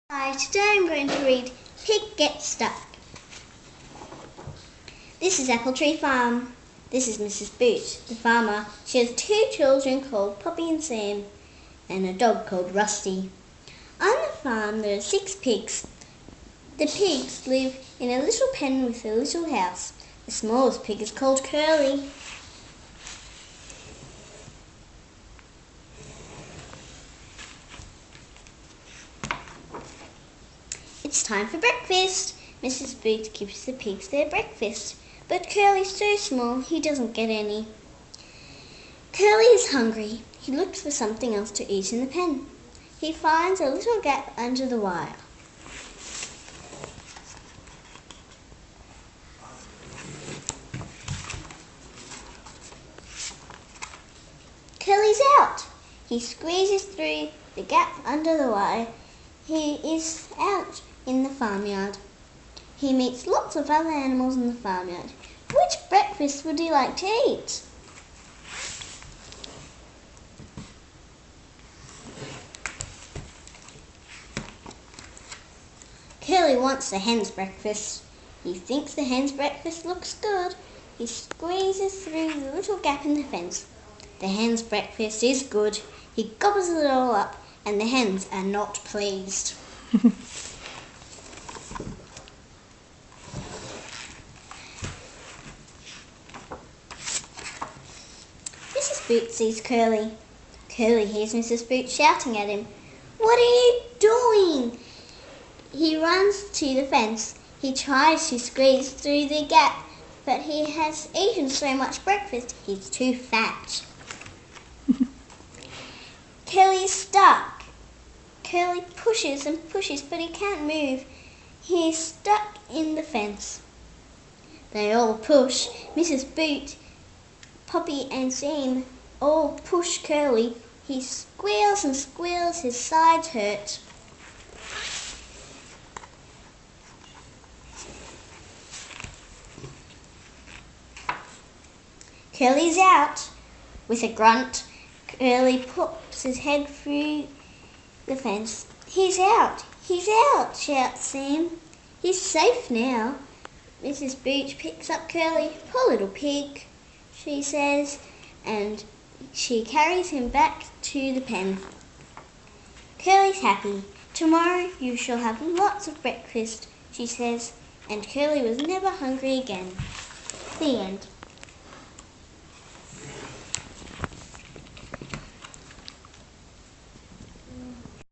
Hi, today I'm going to read Pig Gets Stuck. This is Apple Tree Farm. This is Mrs. Boot, the farmer. She has 2 children called Poppy and Sam and a dog called Rusty. On the farm there are 6 pigs. The pigs live in a little pen with a little house. The smallest pig is called Curly. It's time for breakfast. Mrs. Boot gives the pigs their breakfast, but Curly's so small he doesn't get any. Curly is hungry. He looks for something else to eat in the pen. He finds a little gap under the wire. Curly's out. He squeezes through the gap under the wire. He is out in the farmyard. He meets lots of other animals in the farmyard. Which breakfast would he like to eat? Curly wants the hen's breakfast. He thinks the hen's breakfast looks good. He squeezes through the little gap in the fence. The hen's breakfast is good. He gobbles it all up, and the hens are not pleased. Mrs. Boot sees Curly. Curly hears Mrs. Boot shouting at him. "What are you doing?" He runs to the fence. He tries to squeeze through the gap, but he has eaten so much breakfast he's too fat. Curly is stuck. Curly pushes and pushes, but he can't move. He is stuck in the fence. They all push. Mrs. Boot, Poppy and Sam all push Curly. He squeals and squeals, his sides hurt. Curly's out. With a grunt, Curly pops his head through the fence. "He's out! He's out!" shouts Sam. "He's safe now." Mrs. Boot picks up Curly. "Poor little pig," she says, and she carries him back to the pen. Curly's happy. "Tomorrow you shall have lots of breakfast," she says, and Curly was never hungry again. The end.